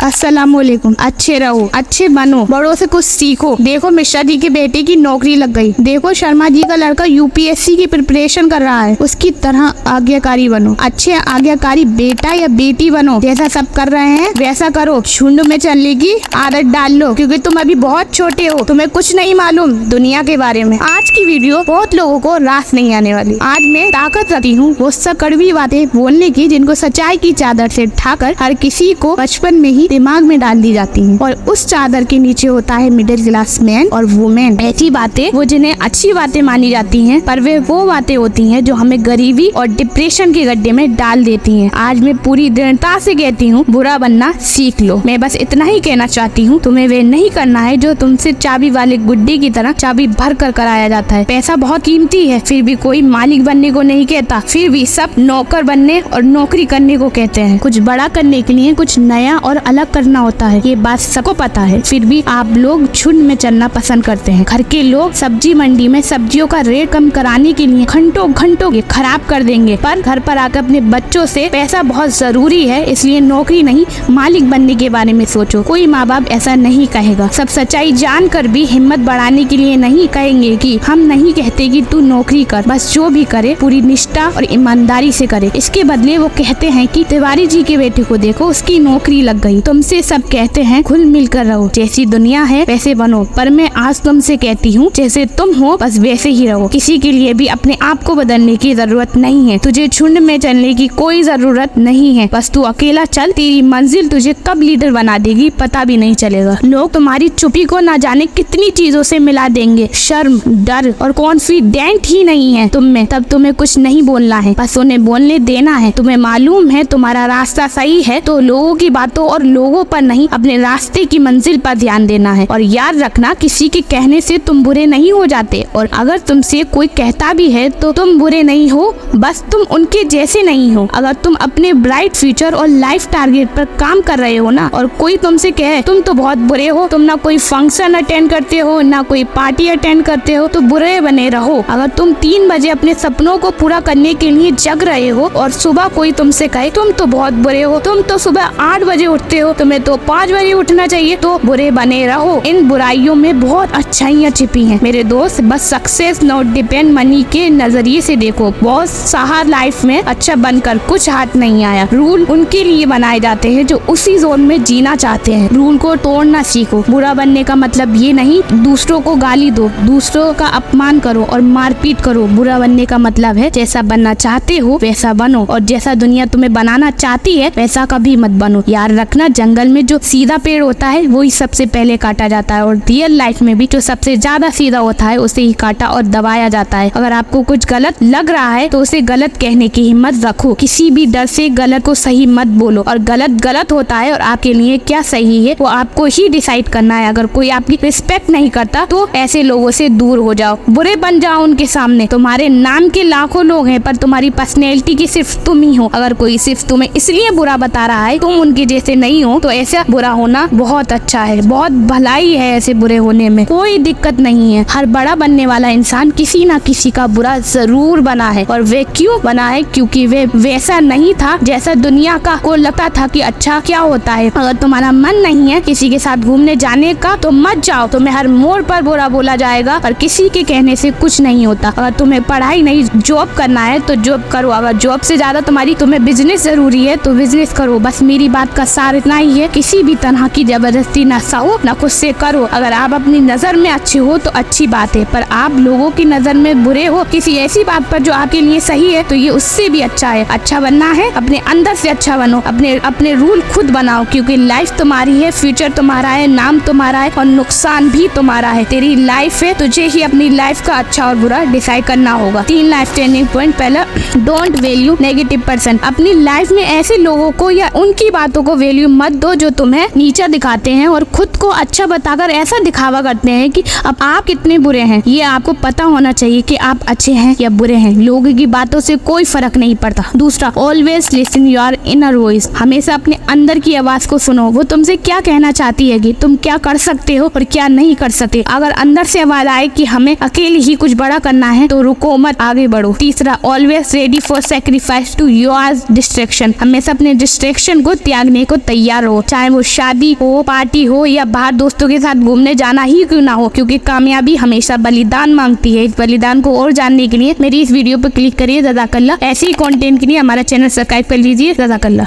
अस्सलामुअलैकुम। अच्छे रहो, अच्छे बनो, बड़ों से कुछ सीखो। देखो मिश्रा जी के बेटे की नौकरी लग गई। देखो शर्मा जी का लड़का यूपीएससी की प्रिपरेशन कर रहा है। उसकी तरह आज्ञाकारी बनो। अच्छे आज्ञाकारी बेटा या बेटी बनो। जैसा सब कर रहे हैं वैसा करो। झुंड में चलने की आदत डाल लो, क्योंकि तुम अभी बहुत छोटे हो, तुम्हें कुछ नहीं मालूम दुनिया के बारे में। आज की वीडियो बहुत लोगों को रास नहीं आने वाली। आज मैं ताकत रखती हूँ वो सब कड़वी बातें बोलने की जिनको सच्चाई की चादर से ढाकर हर किसी को बचपन में ही दिमाग में डाल दी जाती हैं, और उस चादर के नीचे होता है मिडिल क्लास मैन और वुमेन। ऐसी बातें वो जिन्हें अच्छी बातें मानी जाती हैं, पर वे वो बातें होती हैं जो हमें गरीबी और डिप्रेशन के गड्ढे में डाल देती हैं। आज मैं पूरी दृढ़ता से कहती हूँ बुरा बनना सीख लो। मैं बस इतना ही कहना चाहती हूँ, तुम्हें वे नहीं करना है जो तुमसे चाबी वाले गुड्डे की तरह चाबी भर कर कराया जाता है। पैसा बहुत कीमती है, फिर भी कोई मालिक बनने को नहीं कहता। फिर भी सब नौकर बनने और नौकरी करने को कहते हैं। कुछ बड़ा करने के लिए कुछ नया और अलग करना होता है, ये बात सबको पता है। फिर भी आप लोग झुंड में चलना पसंद करते हैं। घर के लोग सब्जी मंडी में सब्जियों का रेट कम कराने के लिए घंटों घंटों के खराब कर देंगे, पर घर पर आकर अपने बच्चों से पैसा बहुत जरूरी है इसलिए नौकरी नहीं मालिक बनने के बारे में सोचो। कोई माँ बाप ऐसा नहीं कहेगा। सब सच्चाई जानकर भी हिम्मत बढ़ाने के लिए नहीं कहेंगे कि हम नहीं कहते कि तू नौकरी कर, बस जो भी करे पूरी निष्ठा और ईमानदारी से करे। इसके बदले वो कहते हैं कि तिवारी जी के बेटे को देखो, उसकी नौकरी लग गई। तुमसे सब कहते हैं घुल मिल कर रहो, जैसी दुनिया है वैसे बनो, पर मैं आज तुमसे कहती हूँ जैसे तुम हो बस वैसे ही रहो। किसी के लिए भी अपने आप को बदलने की जरूरत नहीं है। तुझे झुंड में चलने की कोई जरूरत नहीं है, बस तू अकेला चल। तेरी मंजिल तुझे कब लीडर बना देगी पता भी नहीं चलेगा। लोग तुम्हारी चुप्पी को ना जाने कितनी चीजों से मिला देंगे। शर्म, डर और कॉन्फिडेंट ही नहीं है तुम में, तब तुम्हें कुछ नहीं बोलना है, बस उन्हें बोलने देना है। तुम्हें मालूम है तुम्हारा रास्ता सही है तो लोगों की बातों और लोगों पर नहीं, अपने रास्ते की मंजिल पर ध्यान देना है। और याद रखना किसी के कहने से तुम बुरे नहीं हो जाते, और अगर तुमसे कोई कहता भी है तो तुम बुरे नहीं हो, बस तुम उनके जैसे नहीं हो। अगर तुम अपने ब्राइट फ्यूचर और लाइफ टारगेट पर काम कर रहे हो ना, और कोई तुमसे कहे तुम तो बहुत बुरे हो, तुम ना कोई फंक्शन अटेंड करते हो ना कोई पार्टी अटेंड करते हो, तो बुरे बने रहो। अगर तुम 3 बजे अपने सपनों को पूरा करने के लिए जग रहे हो और सुबह कोई तुमसे कहे तुम तो बहुत बुरे हो, तुम तो सुबह 8 बजे उठते हो, तुम्हें तो 5 बजे उठना चाहिए, तो बुरे बने रहो। इन बुराइयों में बहुत अच्छाइयाँ छिपी हैं मेरे दोस्त। बस सक्सेस नॉट डिपेंड मनी के नजरिए से देखो। बहुत सारा लाइफ में अच्छा बनकर कुछ हाथ नहीं आया। रूल उनके लिए बनाए जाते हैं जो उसी जोन में जीना चाहते हैं। रूल को तोड़ना सीखो। बुरा बनने का मतलब ये नहीं दूसरों को गाली दो, दूसरों का अपमान करो और मारपीट करो। बुरा बनने का मतलब है जैसा बनना चाहते हो वैसा बनो, और जैसा दुनिया तुम्हें बनाना चाहती है वैसा कभी मत बनो। याद रखना जंगल में जो सीधा पेड़ होता है वही सबसे पहले काटा जाता है, और रियल लाइफ में भी जो सबसे ज्यादा सीधा होता है उसे ही काटा और दबाया जाता है। अगर आपको कुछ गलत लग रहा है तो उसे गलत कहने की हिम्मत रखो। किसी भी डर से गलत को सही मत बोलो, और गलत गलत होता है और आपके लिए क्या सही है वो आपको ही डिसाइड करना है। अगर कोई आपकी रिस्पेक्ट नहीं करता तो ऐसे लोगों से दूर हो जाओ, बुरे बन जाओ उनके सामने। तुम्हारे नाम के लाखों लोग हैं पर तुम्हारी पर्सनैलिटी की सिर्फ तुम ही हो। अगर कोई सिर्फ तुम्हें इसलिए बुरा बता रहा है तुम उनके जैसे नहीं हो, तो ऐसा बुरा होना बहुत अच्छा है, बहुत भलाई है ऐसे बुरे होने में, कोई दिक्कत नहीं है। हर बड़ा बनने वाला इंसान किसी ना किसी का बुरा जरूर बना है, और वे क्यों बना है? क्योंकि वे वैसा नहीं था जैसा दुनिया का को लगता था कि अच्छा क्या होता है। अगर तुम्हारा मन नहीं है किसी के साथ घूमने जाने का तो मत जाओ। तुम्हें हर मोड़ पर बुरा बोला जाएगा, पर किसी के कहने से कुछ नहीं होता। अगर तुम्हें पढ़ाई नहीं जॉब करना है तो जॉब करो। अगर जॉब से ज्यादा तुम्हें बिजनेस जरूरी है तो बिजनेस करो। बस मेरी बात का सार इतना ही है, किसी भी तरह की जबरदस्ती ना सहो ना खुद से करो। अगर आप अपनी नजर में अच्छे हो तो अच्छी बात है, पर आप लोगों की नजर में बुरे हो किसी ऐसी बात पर जो आपके लिए सही है तो ये उससे भी अच्छा है। अच्छा बनना है अपने अंदर से अच्छा बनो, अपने रूल खुद बनाओ, क्योंकि लाइफ तुम्हारी है, फ्यूचर तुम्हारा है, नाम तुम्हारा है और नुकसान भी तुम्हारा है। तेरी लाइफ है, तुझे ही अपनी लाइफ का अच्छा और बुरा डिसाइड करना होगा। 3 लाइफ टर्निंग पॉइंट। पहला, डोंट वैल्यू नेगेटिव पर्सन। अपनी लाइफ में ऐसे लोगों को या उनकी बातों को वैल्यू मत दो जो तुम्हें नीचा दिखाते हैं और खुद को अच्छा बताकर ऐसा दिखावा करते हैं कि अब आप कितने बुरे हैं। ये आपको पता होना चाहिए कि आप अच्छे हैं या बुरे हैं। लोगों की बातों से कोई फर्क नहीं पड़ता। दूसरा, always listen your inner voice. हमेशा अपने अंदर की आवाज को सुनो, वो तुमसे क्या कहना चाहती है कि तुम क्या कर सकते हो और क्या नहीं कर सकते। अगर अंदर से आवाज आए कि हमें अकेले ही कुछ बड़ा करना है तो रुको मत, आगे बढ़ो। तीसरा, always ready for sacrifice to your distraction. हमेशा अपने डिस्ट्रैक्शन को त्यागने को तैयार तैयार हो, चाहे वो शादी हो, पार्टी हो या बाहर दोस्तों के साथ घूमने जाना ही क्यों ना हो, क्योंकि कामयाबी हमेशा बलिदान मांगती है। इस बलिदान को और जानने के लिए मेरी इस वीडियो पर क्लिक करिए। जज़ाकल्लाह। ऐसे ही कंटेंट के लिए हमारा चैनल सब्सक्राइब कर लीजिए। जज़ाकल्लाह।